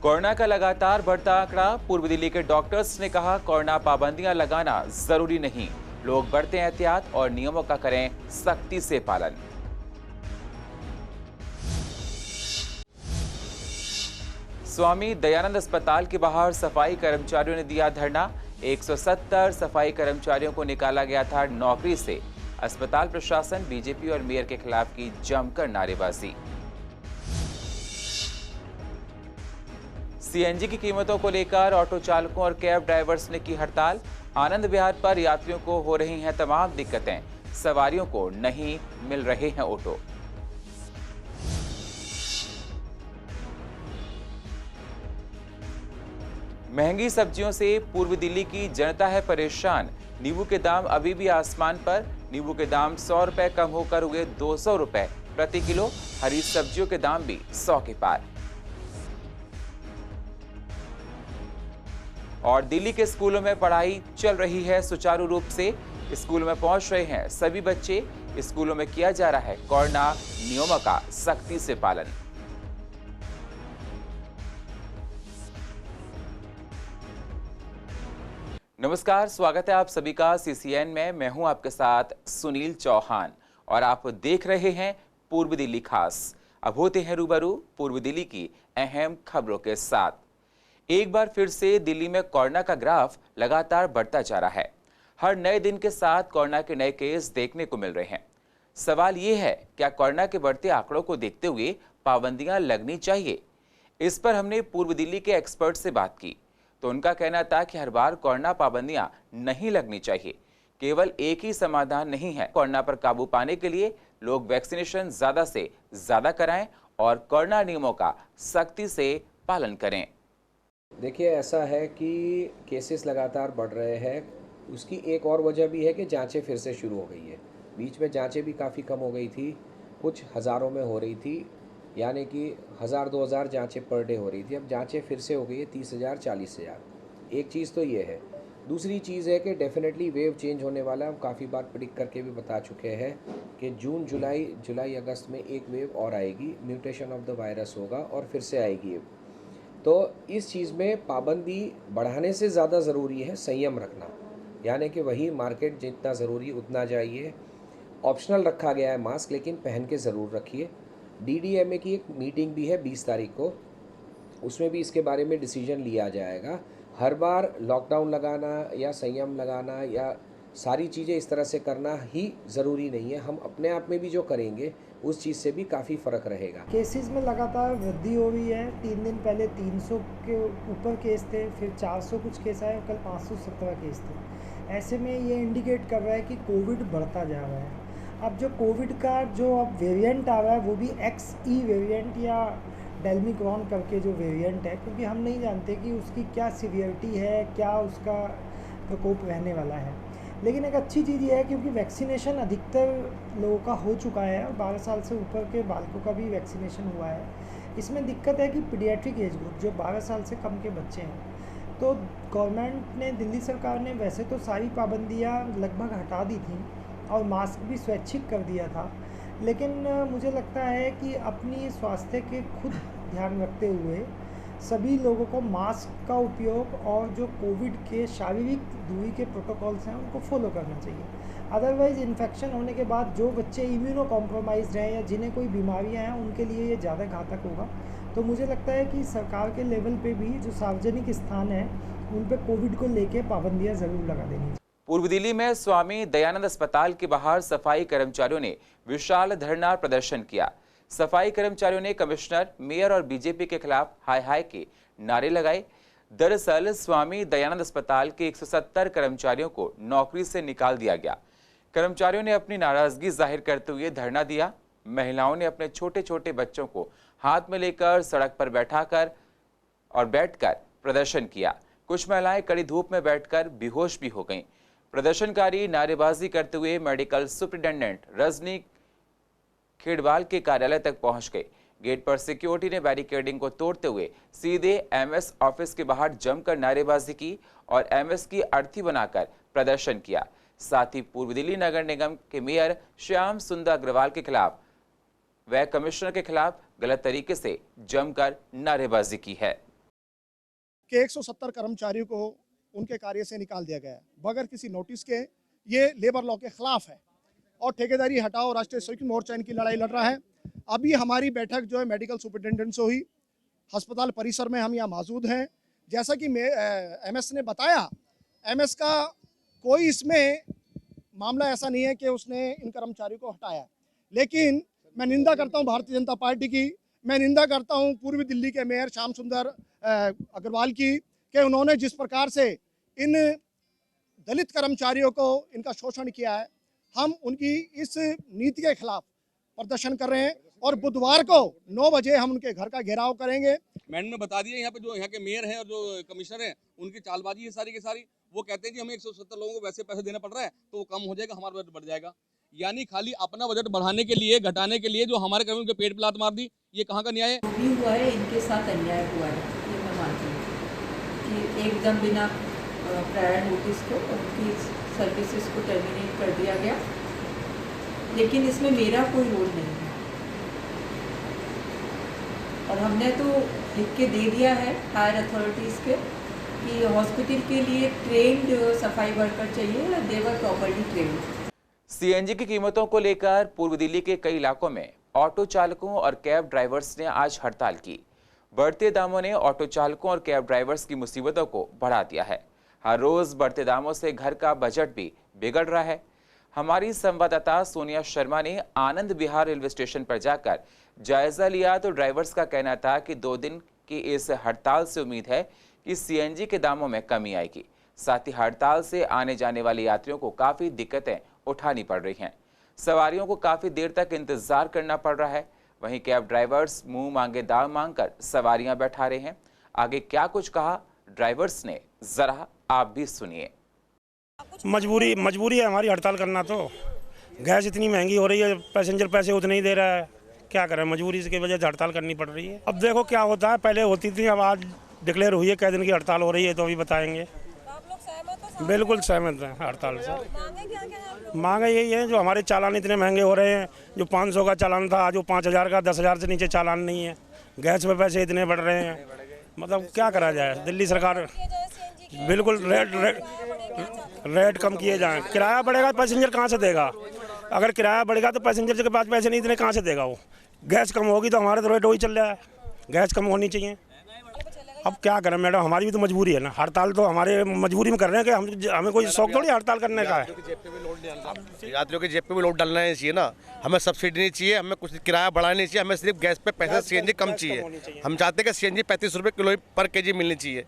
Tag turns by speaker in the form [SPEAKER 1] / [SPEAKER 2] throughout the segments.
[SPEAKER 1] Corona का लगातार बढ़ता आंकड़ा। पूर्व दिल्ली के डॉक्टर्स ने कहा कोरोना पाबंदियां लगाना जरूरी नहीं, लोग बरतें एहतियात और नियमों का करें सख्ती से पालन। स्वामी दयानंद अस्पताल के बाहर सफाई कर्मचारियों ने दिया धरना। 170 सफाई कर्मचारियों को निकाला गया था नौकरी से। अस्पताल प्रशासन, बीजेपी और मेयर के खिलाफ की जमकर नारेबाजी। सीएनजी की कीमतों को लेकर ऑटो चालकों और कैब ड्राइवर्स ने की हड़ताल। आनंद विहार पर यात्रियों को हो रही हैं तमाम दिक्कतें, सवारियों को नहीं मिल रहे हैं ऑटो। महंगी सब्जियों से पूर्व दिल्ली की जनता है परेशान। नींबू के दाम अभी भी आसमान पर। नींबू के दाम 100 रुपए कम होकर हुए 200 रुपए प्रति किलो। हरी सब्जियों के दाम भी 100 के पार। और दिल्ली के स्कूलों में पढ़ाई चल रही है सुचारू रूप से। स्कूलों में पहुंच रहे हैं सभी बच्चे। स्कूलों में किया जा रहा है कोरोना नियमों का सख्ती से पालन। नमस्कार, स्वागत है आप सभी का सीसीएन में। मैं हूं आपके साथ सुनील चौहान और आप देख रहे हैं पूर्व दिल्ली खास। अब होते हैं रूबरू पूर्व दिल्ली की अहम खबरों के साथ। एक बार फिर से दिल्ली में कोरोना का ग्राफ लगातार बढ़ता जा रहा है। हर नए दिन के साथ कोरोना के नए केस देखने को मिल रहे हैं। सवाल ये है, क्या कोरोना के बढ़ते आंकड़ों को देखते हुए पाबंदियां लगनी चाहिए? इस पर हमने पूर्व दिल्ली के एक्सपर्ट से बात की तो उनका कहना था कि हर बार कोरोना पाबंदियां नहीं लगनी चाहिए। केवल एक ही समाधान नहीं है। कोरोना पर काबू पाने के लिए लोग वैक्सीनेशन ज्यादा से ज्यादा कराएं और कोरोना नियमों का सख्ती से पालन करें।
[SPEAKER 2] देखिए, ऐसा है कि केसेस लगातार बढ़ रहे हैं। उसकी एक और वजह भी है कि जांचें फिर से शुरू हो गई है। बीच में जांचें भी काफ़ी कम हो गई थी, कुछ हज़ारों में हो रही थी, यानी कि 1000-2000 जांचें पर डे हो रही थी। अब जांचें फिर से हो गई है 30,000 40,000। एक चीज़ तो ये है। दूसरी चीज़ है कि डेफिनेटली वेव चेंज होने वाला है। हम काफ़ी बार प्रिडिक्ट करके भी बता चुके हैं कि जून जुलाई अगस्त में एक वेव और आएगी, म्यूटेशन ऑफ द वायरस होगा और फिर से आएगी। तो इस चीज़ में पाबंदी बढ़ाने से ज़्यादा ज़रूरी है संयम रखना, यानी कि वही मार्केट जितना ज़रूरी उतना चाहिए। ऑप्शनल रखा गया है मास्क, लेकिन पहन के ज़रूर रखिए। डीडीएमए की एक मीटिंग भी है 20 तारीख को, उसमें भी इसके बारे में डिसीजन लिया जाएगा। हर बार लॉकडाउन लगाना या संयम लगाना या सारी चीज़ें इस तरह से करना ही ज़रूरी नहीं है। हम अपने आप में भी जो करेंगे उस चीज़ से भी काफ़ी फ़र्क रहेगा।
[SPEAKER 3] केसेस में लगातार वृद्धि हो रही है। 3 दिन पहले 300 के ऊपर केस थे, फिर 400 कुछ केस आए, कल 517 केस थे। ऐसे में ये इंडिकेट कर रहा है कि कोविड बढ़ता जा रहा है। अब जो कोविड का जो अब वेरिएंट आ रहा है वो भी XE वेरिएंट या डेल्मिक्रॉन करके जो वेरिएंट है, क्योंकि हम नहीं जानते कि उसकी क्या सीवियरिटी है, क्या उसका प्रकोप रहने वाला है। लेकिन एक अच्छी चीज़ ये है क्योंकि वैक्सीनेशन अधिकतर लोगों का हो चुका है और 12 साल से ऊपर के बालकों का भी वैक्सीनेशन हुआ है। इसमें दिक्कत है कि पीडियाट्रिक एज ग्रुप जो 12 साल से कम के बच्चे हैं, तो गवर्नमेंट ने, दिल्ली सरकार ने वैसे तो सारी पाबंदियां लगभग हटा दी थी और मास्क भी स्वैच्छिक कर दिया था, लेकिन मुझे लगता है कि अपनी स्वास्थ्य के खुद ध्यान रखते हुए सभी लोगों को मास्क का उपयोग और जो कोविड के शारीरिक दूरी के प्रोटोकॉल्स हैं उनको फॉलो करना चाहिए। अदरवाइज़ इन्फेक्शन होने के बाद जो बच्चे इम्यूनो कॉम्प्रोमाइज्ड हैं या जिन्हें कोई बीमारियां हैं उनके लिए ये ज़्यादा घातक होगा। तो मुझे लगता है कि सरकार के लेवल पे भी जो सार्वजनिक स्थान है उन पर कोविड को लेके पाबंदियाँ ज़रूर लगा देनी चाहिए।
[SPEAKER 1] पूर्व दिल्ली में स्वामी दयानंद अस्पताल के बाहर सफाई कर्मचारियों ने विशाल धरना प्रदर्शन किया। सफाई कर्मचारियों ने कमिश्नर, मेयर और बीजेपी के खिलाफ हाय हाय के नारे लगाए। दरअसल स्वामी दयानंद अस्पताल के 170 कर्मचारियों को नौकरी से निकाल दिया गया। कर्मचारियों ने अपनी नाराजगी जाहिर करते हुए धरना दिया। महिलाओं ने अपने छोटे छोटे बच्चों को हाथ में लेकर सड़क पर बैठकर प्रदर्शन किया। कुछ महिलाएं कड़ी धूप में बैठकर बेहोश भी हो गईं। प्रदर्शनकारी नारेबाजी करते हुए मेडिकल सुप्रिंटेंडेंट रजनी खेड़वाल के कार्यालय तक पहुंच गए। गेट पर सिक्योरिटी ने बैरिकेडिंग को तोड़ते हुए सीधे एमएस ऑफिस के बाहर जमकर नारेबाजी की और एमएस की अर्थी बनाकर प्रदर्शन किया। साथ ही पूर्व दिल्ली नगर निगम के मेयर श्याम सुंदर अग्रवाल के खिलाफ व कमिश्नर के खिलाफ गलत तरीके से जमकर नारेबाजी की है।
[SPEAKER 4] कि 170 कर्मचारियों को उनके कार्य से निकाल दिया गया है बगैर किसी नोटिस के। ये लेबर लॉ के खिलाफ है और ठेकेदारी हटाओ राष्ट्रीय संयुक्त मोर्चा इनकी लड़ाई लड़ रहा है। अभी हमारी बैठक जो है मेडिकल सुपरिटेंडेंट से हुई, अस्पताल परिसर में हम यहाँ मौजूद हैं। जैसा कि एमएस ने बताया, एमएस का कोई इसमें मामला ऐसा नहीं है कि उसने इन कर्मचारियों को हटाया, लेकिन मैं निंदा करता हूँ भारतीय जनता पार्टी की, मैं निंदा करता हूँ पूर्वी दिल्ली के मेयर श्याम सुंदर अग्रवाल की, कि उन्होंने जिस प्रकार से इन दलित कर्मचारियों को इनका शोषण किया है। हम उनकी इस नीति के खिलाफ प्रदर्शन कर रहे हैं और बुधवार को 9 बजे हम उनके घर का घेराव करेंगे।
[SPEAKER 5] मैडम ने बता दिया यहाँ पे जो यहाँ के मेयर हैं और जो कमिश्नर हैं उनकी चालबाजी है सारी की सारी। वो कहते हैं कि हमें 170 लोगों को वैसे पैसे देना पड़ रहा है तो वो कम हो जाएगा, हमारा बजट बढ़ जाएगा। यानी खाली अपना बजट बढ़ाने के लिए, घटाने के लिए जो हमारे कर्मियों के पेट पे लात मार दी, ये कहाँ का न्याय है?
[SPEAKER 6] जो भी हुआ है इनके साथ अन्याय हुआ है, ये मैं मानती हूँ कि एकदम बिना प्रायर नोटिस को उनकी सर्विसेज को टर्मिनेट कर दिया गया, लेकिन इसमें मेरा कोई रोल नहीं है। और हमने तो लिख के दे दिया है हायर अथॉरिटीज़ के कि हॉस्पिटल के लिए ट्रेंड सफाई वर्कर चाहिए, दे वर प्रॉपर्ली ट्रेंड।
[SPEAKER 1] सीएनजी की कीमतों को लेकर पूर्व दिल्ली के कई इलाकों में ऑटो चालकों और कैब ड्राइवर्स ने आज हड़ताल की। बढ़ते दामों ने ऑटो चालकों और कैब ड्राइवर्स की मुसीबतों को बढ़ा दिया है। हर रोज बढ़ते दामों से घर का बजट भी बिगड़ रहा है। हमारी संवाददाता सोनिया शर्मा ने आनंद विहार रेलवे स्टेशन पर जाकर जायजा लिया तो ड्राइवर्स का कहना था कि 2 दिन की इस हड़ताल से उम्मीद है कि सीएनजी के दामों में कमी आएगी। साथ ही हड़ताल से आने जाने वाले यात्रियों को काफी दिक्कतें उठानी पड़ रही हैं। सवारियों को काफी देर तक इंतजार करना पड़ रहा है। वहीं कैब ड्राइवर्स मुंह मांगे दाम मांगकर सवारियां बैठा रहे हैं। आगे क्या कुछ कहा ड्राइवर्स ने, जरा आप भी सुनिए।
[SPEAKER 7] मजबूरी है हमारी हड़ताल करना। तो गैस इतनी महंगी हो रही है, पैसेंजर पैसे उतने ही दे रहा है, क्या करें, मजबूरी की वजह से हड़ताल करनी पड़ रही है। अब देखो क्या होता है, पहले होती थी, अब आज डिक्लेयर हुई है कै दिन की हड़ताल हो रही है, तो अभी बताएंगे। बिल्कुल सहमत हैं हड़ताल से। मांगे यही है, जो हमारे चालान इतने महंगे हो रहे हैं, जो 500 का चालान था आज वो 5000 का, 10,000 से नीचे चालान नहीं है। गैस पे पैसे इतने बढ़ रहे हैं, मतलब क्या करा जाए। दिल्ली सरकार बिल्कुल रेट कम किए जाएं। किराया बढ़ेगा पैसेंजर कहाँ से देगा? अगर किराया बढ़ेगा तो पैसेंजर के पास पैसे नहीं इतने कहाँ से देगा वो? गैस कम होगी तो हमारे तो रेट वही चल रहा है, गैस कम होनी चाहिए। अब क्या करें मैडम, हमारी भी तो मजबूरी है ना। हड़ताल तो हमारे मजबूरी में कर रहे हैं कि हमें कोई शौक थोड़ी हड़ताल करने का है।
[SPEAKER 8] यात्रियों के जेब पे भी लोड डालना नहीं चाहिए ना। हमें सब्सिडी नहीं चाहिए, हमें कुछ किराया बढ़ाना नहीं चाहिए, हमें सिर्फ गैस पे पैसा सीएनजी कम चाहिए। हम चाहते हैं कि सीएनजी 35 रुपये किलो पर केजी मिलनी चाहिए,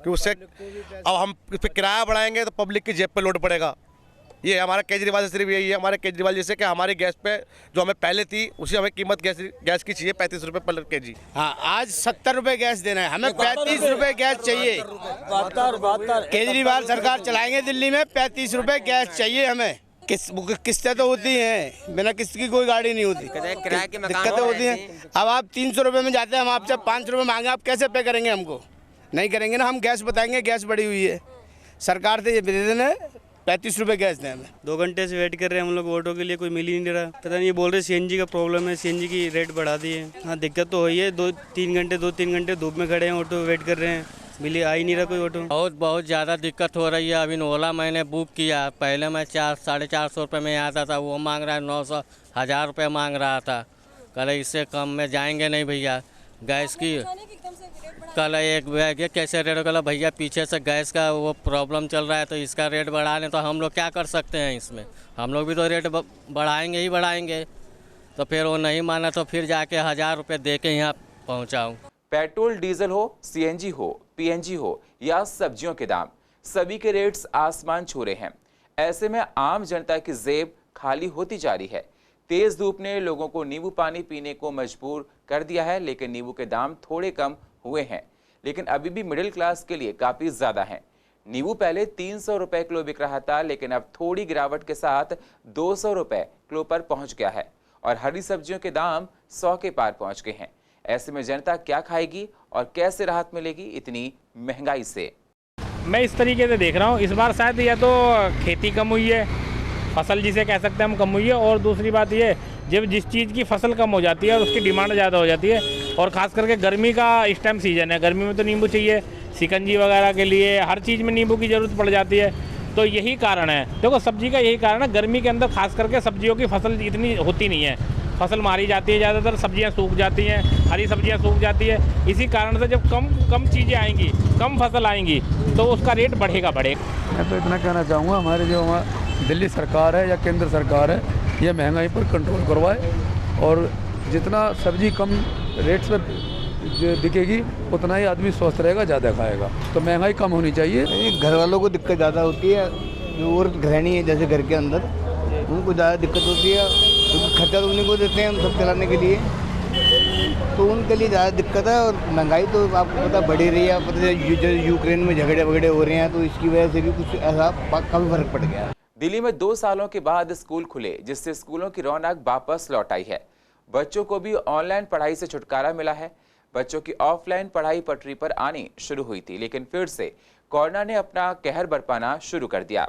[SPEAKER 8] कि उससे अब हम इस पर किराया बढ़ाएंगे तो पब्लिक की जेब पे लोड पड़ेगा। ये हमारा केजरीवाल से सिर्फ यही है, हमारे केजरीवाल जैसे कि हमारी गैस पे जो हमें पहले थी उसी हमें कीमत गैस की चाहिए 35 रुपये पर केजी।
[SPEAKER 9] हाँ, आज 70 रुपये गैस देना है, हमें 35 रुपये गैस चाहिए। केजरीवाल सरकार चलाएंगे दिल्ली में, 35 रुपये गैस चाहिए हमें। किस्तें तो होती हैं, बिना किस्त की कोई गाड़ी नहीं होती, दिक्कतें होती हैं। अब आप 300 रुपये में जाते हैं, हम आपसे 5 रुपये मांगे, आप कैसे पे करेंगे? हमको नहीं करेंगे ना। हम गैस बताएंगे गैस बढ़ी हुई है, सरकार से ये दे देना 35 रुपये गैस दें हमें।
[SPEAKER 10] 2 घंटे से वेट कर रहे हैं हम लोग, ऑटो के लिए कोई मिल ही नहीं रहा। पता नहीं, ये बोल रहे सीएनजी का प्रॉब्लम है, सीएनजी की रेट बढ़ा दी है। हाँ, दिक्कत तो हुई है। 2-3 घंटे धूप में खड़े हैं, ऑटो वेट कर रहे हैं, मिली आ ही नहीं रहा कोई ऑटो।
[SPEAKER 11] बहुत ज़्यादा दिक्कत हो रही है। अभी ओला मैंने बुक किया, पहले मैं 400-450 रुपये में आता था, वो मांग रहा है 900, 1000 रुपये मांग रहा था। कल इससे कम में जाएंगे नहीं भैया। गैस की कल एक बैग कैसे रेट, कल भैया पीछे से गैस का वो प्रॉब्लम चल रहा है तो इसका रेट बढ़ा लें, तो हम लोग क्या कर सकते हैं इसमें? हम लोग भी तो रेट बढ़ाएंगे ही बढ़ाएंगे। तो फिर वो नहीं माना तो फिर जाके 1000 रुपये दे के यहाँ पहुँचाऊँ।
[SPEAKER 1] पेट्रोल डीजल हो, सीएनजी हो, पीएनजी हो या सब्जियों के दाम, सभी के रेट्स आसमान छू रहे हैं। ऐसे में आम जनता की जेब खाली होती जा रही है। तेज धूप ने लोगों को नींबू पानी पीने को मजबूर कर दिया है, लेकिन नींबू के दाम थोड़े कम हुए हैं, लेकिन अभी भी मिडिल क्लास के लिए काफी ज्यादा हैं। नींबू पहले 300 रुपए किलो बिक रहा था, लेकिन अब थोड़ी गिरावट के साथ 200 रुपए किलो पर पहुंच गया है और हरी सब्जियों के दाम 100 के पार पहुंच गए हैं। ऐसे में जनता क्या खाएगी और कैसे राहत मिलेगी इतनी महंगाई से?
[SPEAKER 12] मैं इस तरीके से देख रहा हूँ, इस बार शायद या तो खेती कम हुई है, फसल जिसे कह सकते हैं हम कम हुई है, और दूसरी बात ये जब जिस चीज़ की फसल कम हो जाती है और उसकी डिमांड ज़्यादा हो जाती है, और ख़ास करके गर्मी का इस टाइम सीज़न है, गर्मी में तो नींबू चाहिए, शिकंजी वगैरह के लिए, हर चीज़ में नींबू की ज़रूरत पड़ जाती है। तो यही कारण है, देखो सब्जी का यही कारण है, गर्मी के अंदर खास करके सब्जियों की फसल इतनी होती नहीं है, फसल मारी जाती है, ज़्यादातर सब्जियां सूख जाती हैं, हरी सब्जियां सूख जाती है। इसी कारण से जब कम चीज़ें आएंगी, कम फसल आएंगी तो उसका रेट बढ़ेगा।
[SPEAKER 13] मैं तो इतना कहना चाहूँगा, हमारे जो दिल्ली सरकार है या केंद्र सरकार है, ये महंगाई पर कंट्रोल करवाए और जितना सब्जी कम रेट से बिकेगी उतना ही आदमी स्वस्थ रहेगा, ज़्यादा खाएगा। तो महंगाई कम होनी चाहिए।
[SPEAKER 9] घर वालों को दिक्कत ज़्यादा होती है, जो और गृहिणी है जैसे घर के अंदर, उनको ज़्यादा दिक्कत होती है क्योंकि खर्चा तो उन्हीं को देते हैं हम सब चलाने के लिए, तो उनके लिए ज़्यादा दिक्कत है। और महंगाई तो आपको पता बढ़ ही रही है, पता यूक्रेन में झगड़े वगड़े हो रहे हैं तो इसकी वजह से भी कुछ ऐसा काफ़ी फर्क पड़ गया।
[SPEAKER 1] दिल्ली में 2 सालों के बाद स्कूल खुले, जिससे स्कूलों की रौनक वापस लौट आई है। बच्चों को भी ऑनलाइन पढ़ाई से छुटकारा मिला है। बच्चों की ऑफलाइन पढ़ाई पटरी पर आनी शुरू हुई थी, लेकिन फिर से कोरोना ने अपना कहर बरपाना शुरू कर दिया।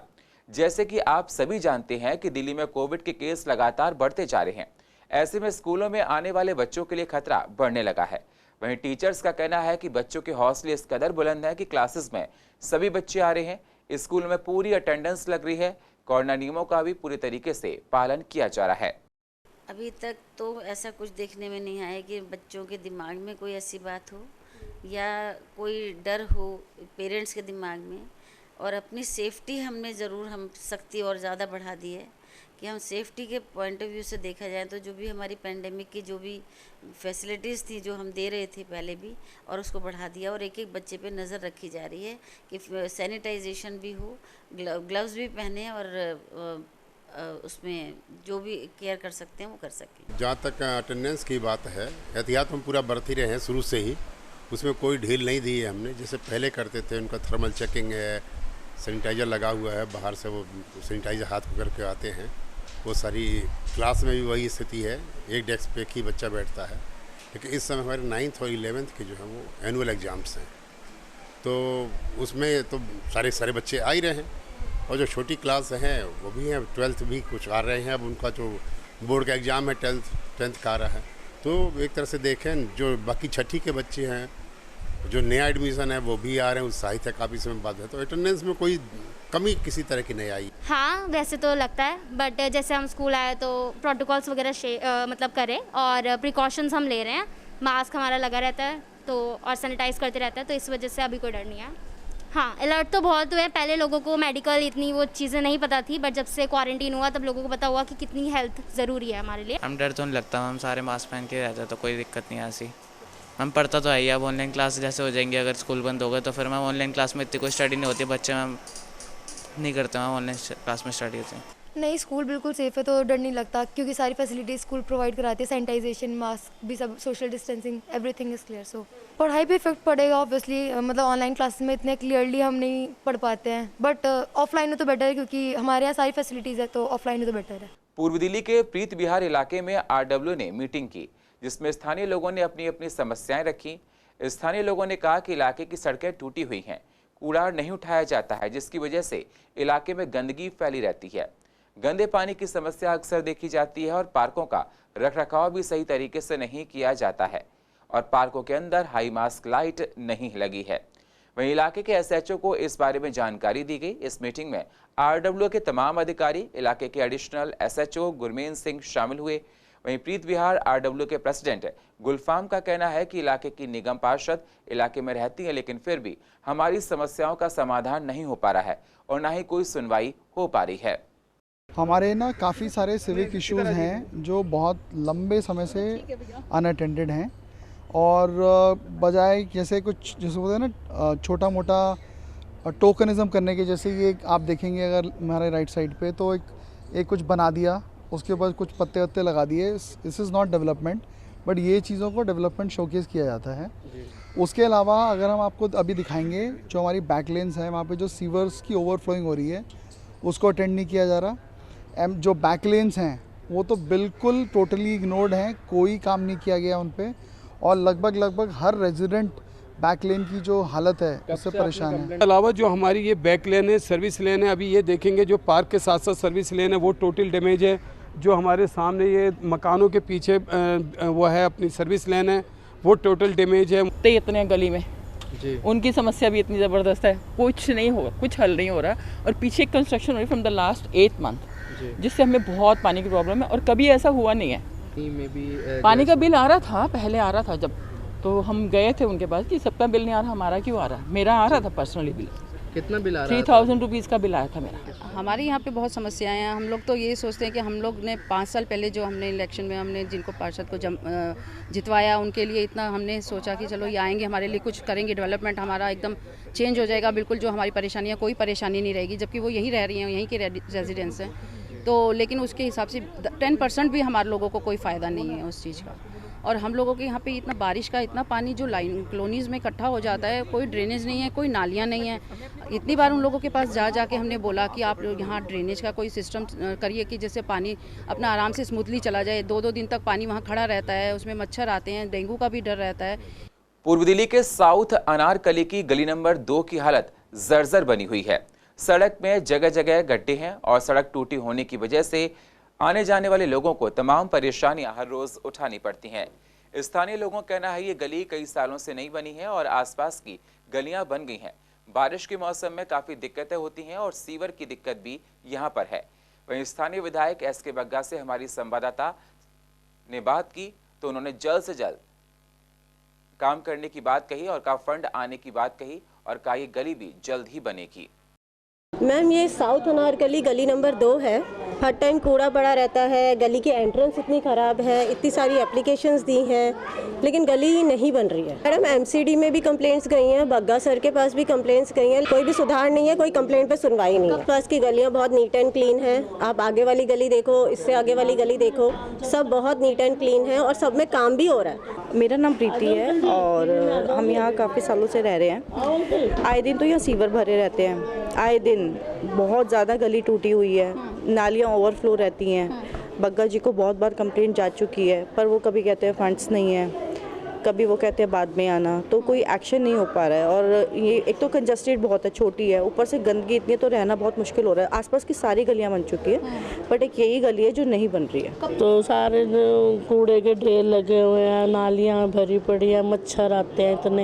[SPEAKER 1] जैसे कि आप सभी जानते हैं कि दिल्ली में कोविड के केस लगातार बढ़ते जा रहे हैं। ऐसे में स्कूलों में आने वाले बच्चों के लिए खतरा बढ़ने लगा है। वहीं टीचर्स का कहना है कि बच्चों के हौसले इस कदर बुलंद है कि क्लासेस में सभी बच्चे आ रहे हैं, स्कूल में पूरी अटेंडेंस लग रही है, कोरोना नियमों का भी पूरी तरीके से पालन किया जा रहा है।
[SPEAKER 14] अभी तक तो ऐसा कुछ देखने में नहीं आया कि बच्चों के दिमाग में कोई ऐसी बात हो या कोई डर हो पेरेंट्स के दिमाग में। और अपनी सेफ्टी हमने ज़रूर हम सख्ती और ज़्यादा बढ़ा दी है कि हम सेफ्टी के पॉइंट ऑफ व्यू से देखा जाए तो जो भी हमारी पेंडेमिक की जो भी फैसिलिटीज़ थी जो हम दे रहे थे पहले भी, और उसको बढ़ा दिया और एक एक बच्चे पे नज़र रखी जा रही है कि सैनिटाइजेशन भी हो, ग्लव्स भी पहने और उसमें जो भी केयर कर सकते हैं वो कर सकें।
[SPEAKER 15] जहाँ तक अटेंडेंस की बात है, एहतियात हम पूरा बरत ही रहे हैं शुरू से ही, उसमें कोई ढील नहीं दी है हमने। जैसे पहले करते थे, उनका थर्मल चेकिंग है, सैनिटाइज़र लगा हुआ है, बाहर से वो सैनिटाइज़र हाथ पकड़ के आते हैं। वो सारी क्लास में भी वही स्थिति है, एक डेस्क पे एक ही बच्चा बैठता है। लेकिन इस समय हमारे 9th और 11th के जो हैं वो एनुअल एग्ज़ाम्स हैं, तो उसमें तो सारे बच्चे आ ही रहे हैं। और जो छोटी क्लास हैं वो भी हैं, 12th भी कुछ आ रहे हैं। अब उनका जो बोर्ड का एग्ज़ाम है 10th का आ रहा है। तो एक तरह से देखें, जो बाकी छठी के बच्चे हैं, जो नया एडमिशन है वो भी आ रहे हैं, उत्साहित है काफ़ी समय बाद है। तो अटेंडेंस में कोई कमी किसी तरह की नहीं आई।
[SPEAKER 16] हाँ, वैसे तो लगता है, बट जैसे हम स्कूल आए तो प्रोटोकॉल्स वगैरह मतलब करें और प्रिकॉशंस हम ले रहे हैं। मास्क हमारा लगा रहता है तो और सैनिटाइज़ करते रहता है, तो इस वजह से अभी कोई डर नहीं है। हाँ, अलर्ट तो बहुत हुए। पहले लोगों को मेडिकल इतनी वो चीज़ें नहीं पता थी, बट जब से क्वारंटीन हुआ तब लोगों को पता हुआ कि कितनी हेल्थ ज़रूरी है हमारे लिए।
[SPEAKER 17] हम डर तो नहीं लगता, हम सारे मास्क पहन के रहते तो कोई दिक्कत नहीं ऐसी। हम पढ़ता तो है ही। अब ऑनलाइन क्लास जैसे हो जाएंगे, अगर स्कूल बंद हो गए तो फिर मैं ऑनलाइन क्लास में इतनी कोई स्टडी नहीं होती, बच्चे मैम नहीं करते, मैम ऑनलाइन क्लास में स्टडी होती है।
[SPEAKER 18] नहीं, स्कूल बिल्कुल सेफ़ है तो डर नहीं लगता क्योंकि सारी फैसिलिटीज़ स्कूल प्रोवाइड कराते हैं, सैनिटाइजेशन, मास्क भी, सब social distancing, everything is clear. So पढ़ाई पे इफेक्ट पड़ेगा ऑब्वियसली, मतलब ऑनलाइन क्लासेस में इतने क्लियरली हम नहीं पढ़ पाते हैं, बट ऑफलाइन में तो बेटर है क्योंकि हमारे यहाँ सारी फैसिलिटीज़ है, तो ऑफलाइन में तो बेटर है।
[SPEAKER 1] पूर्व दिल्ली के प्रीत विहार इलाके में RW ने मीटिंग की, जिसमें स्थानीय लोगों ने अपनी अपनी समस्याएं रखी। स्थानीय लोगों ने कहा कि इलाके की सड़कें टूटी हुई हैं, कूड़ा नहीं उठाया जाता है, जिसकी वजह से इलाके में गंदगी फैली रहती है। गंदे पानी की समस्या अक्सर देखी जाती है और पार्कों का रखरखाव भी सही तरीके से नहीं किया जाता है और पार्कों के अंदर हाई मास्क लाइट नहीं लगी है। वहीं इलाके के SHO को इस बारे में जानकारी दी गई। इस मीटिंग में RW के तमाम अधिकारी, इलाके के एडिशनल SHO गुरमीत सिंह शामिल हुए। वहीं प्रीत विहार RW के प्रेसिडेंट गुलफाम का कहना है कि इलाके की निगम पार्षद इलाके में रहती है, लेकिन फिर भी हमारी समस्याओं का समाधान नहीं हो पा रहा है और न ही कोई सुनवाई हो पा रही है।
[SPEAKER 4] हमारे ना काफ़ी सारे सिविक इश्यूज़ हैं जो बहुत लंबे समय से अनअटेंडेड हैं और बजाय जैसे कुछ जैसे बोलते हैं ना छोटा मोटा टोकनिज़म करने के, जैसे ये आप देखेंगे अगर हमारे राइट साइड पे तो एक कुछ बना दिया, उसके ऊपर कुछ पत्ते वत्ते लगा दिए। This is not development, but ये चीज़ों को डेवलपमेंट शोकेस किया जाता है। उसके अलावा अगर हम आपको अभी दिखाएंगे, जो हमारी बैक लेन्स है वहाँ पे जो सीवर्स की ओवरफ्लोइंग हो रही है उसको अटेंड नहीं किया जा रहा। जो बैक लेन्स हैं वो तो बिल्कुल टोटली इग्नोर्ड हैं, कोई काम नहीं किया गया उन पे और लगभग हर रेजिडेंट बैक लेन की जो हालत है उससे परेशान है।
[SPEAKER 19] अलावा जो हमारी ये बैक लेन है, सर्विस लेन है, अभी ये देखेंगे जो पार्क के साथ साथ सर्विस लेन है वो टोटल डैमेज है। जो हमारे सामने ये मकानों के पीछे वो है अपनी सर्विस लेन है वो टोटल डैमेज है।
[SPEAKER 20] इतने गली में उनकी समस्या भी इतनी ज़बरदस्त है, कुछ नहीं होगा, कुछ हल नहीं हो रहा। और पीछे कंस्ट्रक्शन हो रही फ्रॉम द लास्ट 8 मंथ, जिससे हमें बहुत पानी की प्रॉब्लम है और कभी ऐसा हुआ नहीं है। पानी का बिल आ रहा था, पहले आ रहा था जब, तो हम गए थे उनके पास कि सबका बिल नहीं आ रहा, हमारा क्यों आ रहा है। मेरा आ रहा था पर्सनली बिल।
[SPEAKER 21] कितना बिल आ रहा है?
[SPEAKER 20] 3000 रुपीज़ का बिल आया था मेरा।
[SPEAKER 22] हमारे यहाँ पे बहुत समस्याएं हैं। हम लोग तो ये सोचते हैं कि हम लोग ने 5 साल पहले जो हमने इलेक्शन में हमने जिनको पार्षद को जितवाया, उनके लिए इतना हमने सोचा कि चलो ये आएंगे, हमारे लिए कुछ करेंगे, डेवलपमेंट हमारा एकदम चेंज हो जाएगा, बिल्कुल जो हमारी परेशानियाँ, कोई परेशानी नहीं रहेगी, जबकि वो यहीं रह रही हैं, यहीं के रेजिडेंट्स हैं। तो लेकिन उसके हिसाब से 10% भी हमारे लोगों को कोई फ़ायदा नहीं है उस चीज़ का। और हम लोगों के यहाँ पे इतना बारिश का इतना पानी जो लाइन कॉलोनीज़ में इकट्ठा हो जाता है, कोई ड्रेनेज नहीं है, कोई नालियाँ नहीं है। इतनी बार उन लोगों के पास जा के हमने बोला कि आप यहाँ ड्रेनेज का कोई सिस्टम करिए कि जैसे पानी अपना आराम से स्मूथली चला जाए। 2-2 दिन तक पानी वहाँ खड़ा रहता है, उसमें मच्छर आते हैं, डेंगू का भी डर रहता है।
[SPEAKER 1] पूर्व दिल्ली के साउथ अनारकली की गली नंबर 2 की हालत जर्जर बनी हुई है। सड़क में जगह जगह गड्ढे हैं और सड़क टूटी होने की वजह से आने जाने वाले लोगों को तमाम परेशानियां हर रोज उठानी पड़ती हैं। स्थानीय लोगों का कहना है ये गली कई सालों से नहीं बनी है और आसपास की गलियां बन गई हैं। बारिश के मौसम में काफी दिक्कतें होती हैं और सीवर की दिक्कत भी यहां पर है। वहीं स्थानीय विधायक SK बग्गा से हमारी संवाददाता ने बात की तो उन्होंने जल्द से जल्द काम करने की बात कही और का फंड आने की बात कही और का ये गली भी जल्द ही बनेगी।
[SPEAKER 23] मैम, ये साउथ अनारकली गली नंबर 2 है। हर टाइम कूड़ा पड़ा रहता है, गली की एंट्रेंस इतनी ख़राब है, इतनी सारी एप्लीकेशंस दी हैं, लेकिन गली नहीं बन रही है। मैडम, MCD में भी कंप्लेंट्स गई हैं, बग्गा सर के पास भी कंप्लेंट्स गई हैं, कोई भी सुधार नहीं है, कोई कंप्लेंट पे सुनवाई नहीं है। पास की गलियाँ बहुत नीट एंड क्लीन है, आप आगे वाली गली देखो, इससे आगे वाली गली देखो, सब बहुत नीट एंड क्लीन है और सब में काम भी हो रहा है।
[SPEAKER 24] मेरा नाम प्रीति है और हम यहाँ काफ़ी सालों से रह रहे हैं। आए दिन तो यहाँ सीवर भरे रहते हैं, आए दिन बहुत ज़्यादा गली टूटी हुई है, नालियाँ ओवरफ्लो रहती हैं। बग्गा जी को बहुत बार कंप्लेंट जा चुकी है, पर वो कभी कहते हैं फंड्स नहीं है, कभी वो कहते हैं बाद में आना, तो कोई एक्शन नहीं हो पा रहा है। और ये एक तो कंजस्टेड बहुत है, छोटी है, ऊपर से गंदगी इतनी, तो रहना बहुत मुश्किल हो रहा है। आसपास की सारी गलियां बन चुकी है, बट एक यही गली है जो नहीं बन रही है।
[SPEAKER 25] तो सारे कूड़े के ढेर लगे हुए हैं, नालियां भरी पड़ी हैं, मच्छर आते हैं इतने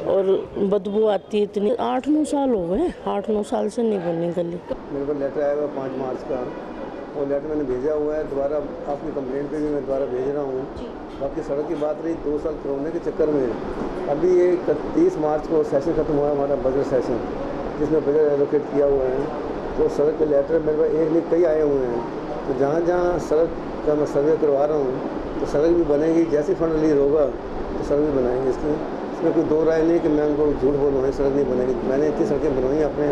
[SPEAKER 25] और बदबू आती है इतनी। 8-9 साल हो गए, 8-9 साल से नहीं बनी गली।
[SPEAKER 26] मेरे को लेटर आया हुआ 5 मार्च का, वो लेटर मैंने भेजा हुआ है, दोबारा आपकी कंप्लेंट पे भी मैं दोबारा भेज रहा हूँ। बाकी सड़क की बात रही 2 साल कोरोना के चक्कर में, अभी ये 30 मार्च को सेशन खत्म हुआ हमारा बजट सेशन, जिसमें बजट एलोकेट किया हुआ है। तो सड़क के लेटर मेरे पास एक नहीं कई आए हुए हैं। तो जहाँ जहाँ सड़क का मैं सर्वे करवा रहा हूँ, तो सड़क भी बनेगी, जैसे फंड रिलीज होगा तो सड़क भी बनाएंगे। इसमें कोई 2 राय नहीं कि मैं उनको झूठ बोल रहा हूँ, सड़क नहीं बनेगी। मैंने इतनी सड़कें बनवाई अपने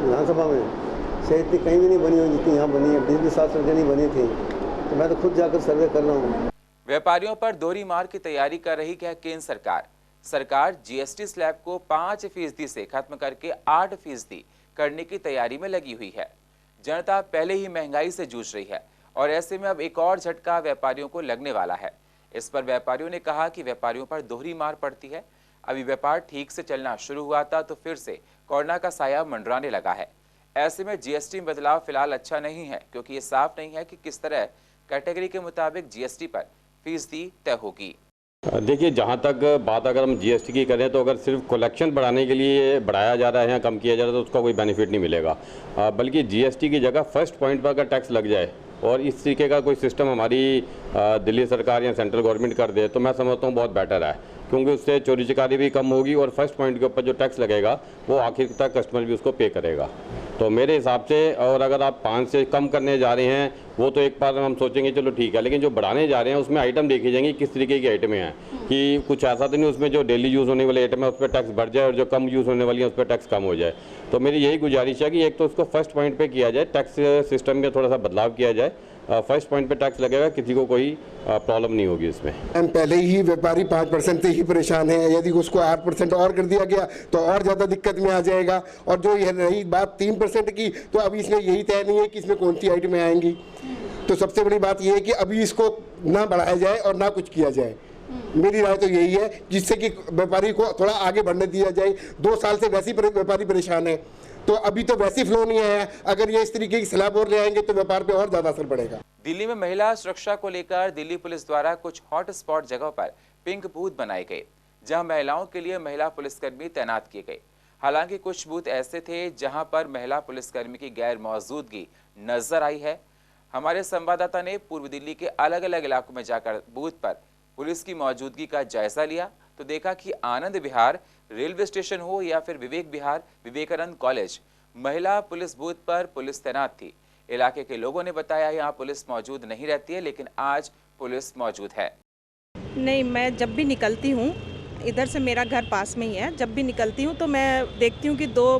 [SPEAKER 26] विधानसभा में, शायद इतनी कहीं भी नहीं बनी हुई जितनी यहाँ बनी है। 20 साल सड़कें नहीं बनी थी, तो मैं तो खुद जाकर सर्वे कर रहा हूँ।
[SPEAKER 1] व्यापारियों पर दोहरी मार की तैयारी कर रही है केंद्र सरकार। सरकार GST स्लैब को 5% से खत्म करके 8% करने की तैयारी में लगी हुई है। जनता पहले ही महंगाई से जूझ रही है और ऐसे में अब एक और झटका व्यापारियों को लगने वाला है। इस पर व्यापारियों ने कहा कि व्यापारियों पर दोहरी मार पड़ती है। अभी व्यापार ठीक से चलना शुरू हुआ था तो फिर से कोरोना का साया मंडराने लगा है। ऐसे में GST में बदलाव फिलहाल अच्छा नहीं है, क्योंकि ये साफ नहीं है कि किस तरह कैटेगरी के मुताबिक GST पर फीसदी तय होगी।
[SPEAKER 27] देखिए, जहाँ तक बात अगर हम GST की करें तो अगर सिर्फ कलेक्शन बढ़ाने के लिए बढ़ाया जा रहा है या कम किया जा रहा है तो उसका कोई बेनिफिट नहीं मिलेगा। बल्कि GST की जगह फर्स्ट पॉइंट पर अगर टैक्स लग जाए और इस तरीके का कोई सिस्टम हमारी दिल्ली सरकार या सेंट्रल गवर्नमेंट कर दे तो मैं समझता हूँ बहुत बेटर है, क्योंकि उससे चोरी चकारी भी कम होगी और फर्स्ट पॉइंट के ऊपर जो टैक्स लगेगा वो आखिर तक कस्टमर भी उसको पे करेगा। तो मेरे हिसाब से, और अगर आप 5 से कम करने जा रहे हैं वो तो एक बार हम सोचेंगे चलो ठीक है, लेकिन जो बढ़ाने जा रहे हैं उसमें आइटम देखी जाएंगी किस तरीके की आइटमें हैं, कि कुछ ऐसा तो नहीं उसमें जो डेली यूज़ होने वाले आइटम है उस पर टैक्स बढ़ जाए और जो कम यूज़ होने वाली है उस पर टैक्स कम हो जाए। तो मेरी यही गुजारिश है कि एक तो उसको फर्स्ट पॉइंट पर किया जाए, टैक्स सिस्टम में थोड़ा सा बदलाव किया जाए, फर्स्ट पॉइंट पे टैक्स लगेगा, किसी को कोई प्रॉब्लम नहीं होगी इसमें।
[SPEAKER 28] पहले ही व्यापारी 5% से ही परेशान है, यदि उसको 8% और कर दिया गया तो और ज़्यादा दिक्कत में आ जाएगा। और जो यह रही बात 3% की, तो अभी इसमें यही तय नहीं है कि इसमें कौन सी आइटमें आएंगी। तो सबसे बड़ी बात यह है कि अभी इसको ना बढ़ाया जाए और ना कुछ किया जाए। मेरी राय तो यही है, जिससे कि व्यापारी को थोड़ा आगे बढ़ने दिया जाए। 2 साल से वैसे ही व्यापारी परेशान है, तो अभी तो वैसे फ्लो नहीं आया। अगर ये इस तरीके की स्लैब और ले आएंगे तो व्यापार पे और ज्यादा असर पड़ेगा।
[SPEAKER 1] दिल्ली में महिला सुरक्षा को लेकर दिल्ली पुलिस द्वारा कुछ हॉट स्पॉट जगहों पर पिंक बूथ बनाए गए। जहां महिलाओं के लिए महिला पुलिसकर्मी तैनात किए गए। हालांकि कुछ बूथ ऐसे थे जहां पर महिला पुलिसकर्मी की गैर मौजूदगी नजर आई है। हमारे संवाददाता ने पूर्व दिल्ली के अलग अलग इलाकों में जाकर बूथ पर पुलिस की मौजूदगी का जायजा लिया तो देखा कि आनंद विहार रेलवे स्टेशन हो या फिर विवेक विहार विवेकानंद कॉलेज, महिला पुलिस बूथ पर पुलिस तैनात थी। इलाके के लोगों ने बताया यहाँ पुलिस मौजूद नहीं रहती है, लेकिन आज पुलिस मौजूद है।
[SPEAKER 2] नहीं, मैं जब भी निकलती हूँ, इधर से मेरा घर पास में ही है, जब भी निकलती हूँ तो मैं देखती हूँ कि 2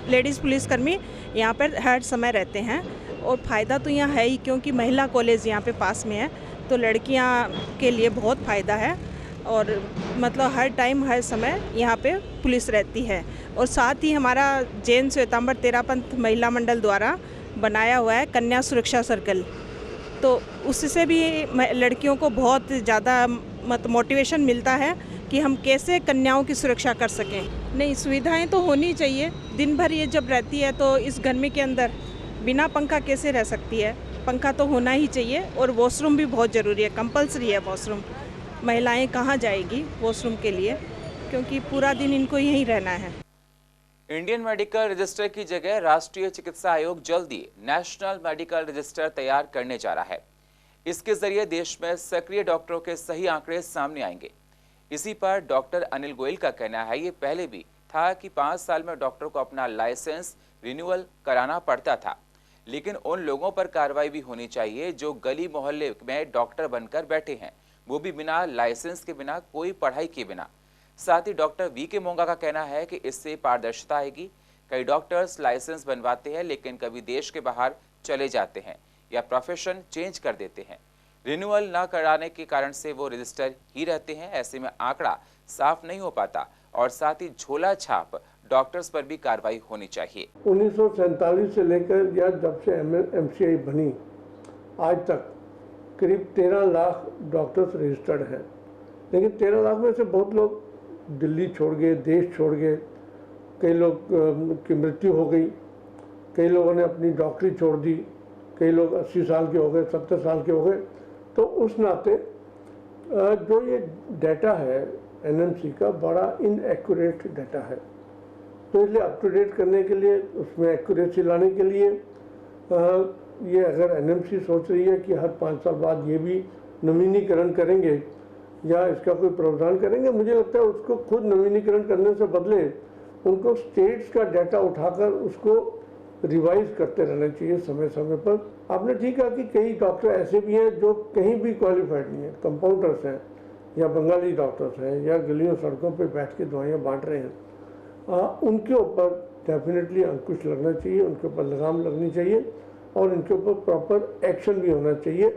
[SPEAKER 2] लेडीज़ पुलिसकर्मी यहाँ पर हर समय रहते हैं। और फ़ायदा तो यहाँ है ही, क्योंकि महिला कॉलेज यहाँ पे पास में है, तो लड़कियाँ के लिए बहुत फ़ायदा है। और मतलब हर टाइम हर समय यहाँ पे पुलिस रहती है। और साथ ही हमारा जैन श्वेतांबर तेरापंथ महिला मंडल द्वारा बनाया हुआ है कन्या सुरक्षा सर्कल, तो उससे भी लड़कियों को बहुत ज़्यादा मोटिवेशन मिलता है कि हम कैसे कन्याओं की सुरक्षा कर सकें। नहीं, सुविधाएं तो होनी चाहिए। दिन भर ये जब रहती है तो इस गर्मी के अंदर बिना पंखा कैसे रह सकती है, पंखा तो होना ही चाहिए। और वॉशरूम भी बहुत ज़रूरी है, कंपलसरी है वॉशरूम। महिलाएं कहाँ जाएगी वॉशरूम के लिए, क्योंकि पूरा दिन इनको यहीं रहना है।
[SPEAKER 1] इंडियन मेडिकल रजिस्टर की जगह राष्ट्रीय चिकित्सा आयोग जल्दी नेशनल मेडिकल रजिस्टर तैयार करने जा रहा है। इसके जरिए देश में सक्रिय डॉक्टरों के सही आंकड़े सामने आएंगे। इसी पर डॉक्टर अनिल गोयल का कहना है, ये पहले भी था कि 5 साल में डॉक्टर को अपना लाइसेंस रिन्यूअल कराना पड़ता था, लेकिन उन लोगों पर कार्रवाई भी होनी चाहिए जो गली मोहल्ले में डॉक्टर बनकर बैठे हैं, वो भी बिना लाइसेंस के, बिना कोई पढ़ाई के बिना। साथ ही डॉक्टर वी के मोंगा का कहना है कि इससे पारदर्शिता आएगी। कई डॉक्टर्स लाइसेंस बनवाते हैं लेकिन कभी देश के बाहर चले जाते हैं या प्रोफेशन चेंज कर देते हैं। रिन्यूअल न कराने के कारण से वो रजिस्टर ही रहते हैं। ऐसे में आंकड़ा साफ नहीं हो पाता और साथ ही झोला छाप डॉक्टर्स पर भी कार्रवाई होनी चाहिए।
[SPEAKER 3] 1947 से लेकर या जब से MCI बनी आज तक करीब 13 लाख डॉक्टर्स रजिस्टर्ड हैं, लेकिन 13 लाख में से बहुत लोग दिल्ली छोड़ गए, देश छोड़ गए, कई लोग की मृत्यु हो गई, कई लोगों ने अपनी डॉक्टरी छोड़ दी, कई लोग 80 साल के हो गए, 70 साल के हो गए। तो उस नाते जो ये डाटा है NMC का बड़ा इनएक्यूरेट डाटा है, तो इसलिए अप टू डेट करने के लिए, उसमें एक्यूरेसी लाने के लिए ये अगर NMC सोच रही है कि हर 5 साल बाद ये भी नवीनीकरण करेंगे या इसका कोई प्रावधान करेंगे, मुझे लगता है उसको खुद नवीनीकरण करने से बदले उनको स्टेट्स का डाटा उठाकर उसको रिवाइज करते रहना चाहिए समय समय पर। आपने ठीक कहा कि कई डॉक्टर ऐसे भी हैं जो कहीं भी क्वालिफाइड नहीं है, कंपाउंडर्स हैं या बंगाली डॉक्टर्स हैं या गलियों सड़कों पे बैठ के दवाइयाँ बांट रहे हैं। उनके ऊपर डेफिनेटली अंकुश लगना चाहिए, उनके ऊपर लगाम लगनी चाहिए और इनके ऊपर प्रॉपर एक्शन भी होना चाहिए।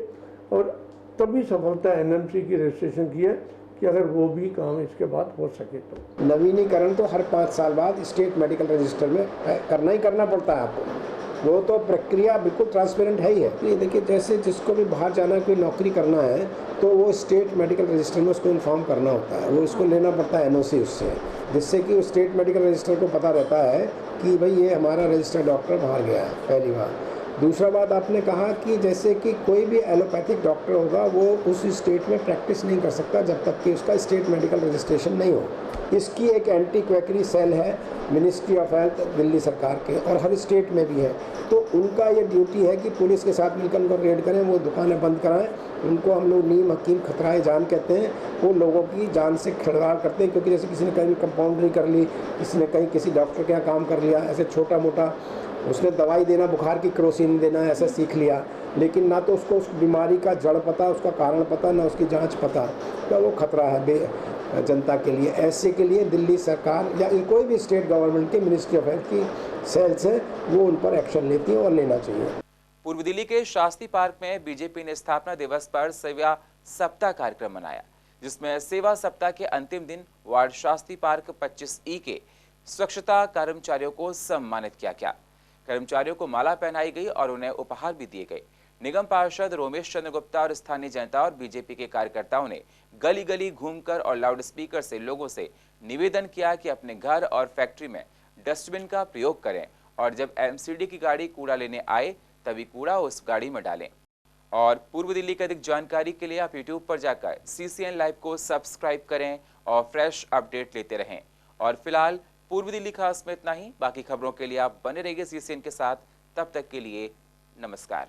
[SPEAKER 3] और तभी सफलता NMC की रजिस्ट्रेशन की है कि अगर वो भी काम इसके बाद हो सके तो।
[SPEAKER 28] नवीनीकरण तो हर 5 साल बाद स्टेट मेडिकल रजिस्टर में करना ही करना पड़ता है आपको, वो तो प्रक्रिया बिल्कुल ट्रांसपेरेंट है ही है। ये देखिए, जैसे जिसको भी बाहर जाना है, कोई नौकरी करना है, तो वो स्टेट मेडिकल रजिस्टर में उसको इन्फॉर्म करना होता है, वो उसको लेना पड़ता है NOC उससे, जिससे कि उस स्टेट मेडिकल रजिस्टर को पता रहता है कि भाई ये हमारा रजिस्टर्ड डॉक्टर बाहर गया है, पहली बात। दूसरा बात आपने कहा कि जैसे कि कोई भी एलोपैथिक डॉक्टर होगा वो उस स्टेट में प्रैक्टिस नहीं कर सकता जब तक कि उसका स्टेट मेडिकल रजिस्ट्रेशन नहीं हो। इसकी एक एंटी क्वैकरी सेल है मिनिस्ट्री ऑफ हेल्थ दिल्ली सरकार के, और हर स्टेट में भी है। तो उनका ये ड्यूटी है कि पुलिस के साथ मिलकर उनको रेड करें, वो दुकानें बंद कराएं। उनको हम लोग नीम हकीम खतराए जान कहते हैं। वो लोगों की जान से खिलवाड़ करते हैं, क्योंकि जैसे किसी ने कहीं कंपाउंडरी कर ली, किसी ने कहीं किसी डॉक्टर के यहाँ काम कर लिया, ऐसे छोटा मोटा उसने दवाई देना, बुखार की केरोसिन देना, ऐसा सीख लिया, लेकिन ना तो उसको उस बीमारी का जड़ पता, उसका कारण पता, ना उसकी जांच पता, तो वो खतरा है जनता के लिए। ऐसे के लिए दिल्ली सरकार या कोई भी स्टेट गवर्नमेंट के मिनिस्ट्री ऑफ हेल्थ की सेल्स है, वो उन पर एक्शन लेती है और लेना चाहिए।
[SPEAKER 1] पूर्व दिल्ली के शास्त्री पार्क में बीजेपी ने स्थापना दिवस पर सेवा सप्ताह कार्यक्रम मनाया, जिसमें सेवा सप्ताह के अंतिम दिन वार्ड शास्त्री पार्क 25E के स्वच्छता कर्मचारियों को सम्मानित किया गया। कर्मचारियों को माला पहनाई गई और उन्हें उपहार भी दिए गए। निगम पार्षद रोमेश चंद्र गुप्ता और स्थानीय जनता और बीजेपी के कार्यकर्ताओं ने गली गली घूमकर और लाउड स्पीकर से लोगों से निवेदन किया कि अपने घर और फैक्ट्री में डस्टबिन का प्रयोग करें और जब MCD की गाड़ी कूड़ा लेने आए तभी कूड़ा उस गाड़ी में डालें और पूर्व दिल्ली की अधिक जानकारी के लिए आप YouTube पर जाकर CCN लाइव को सब्सक्राइब करें और फ्रेश अपडेट लेते रहें। और फिलहाल पूर्व दिल्ली खास में इतना ही। बाकी खबरों के लिए आप बने रहिए CCN के साथ। तब तक के लिए नमस्कार।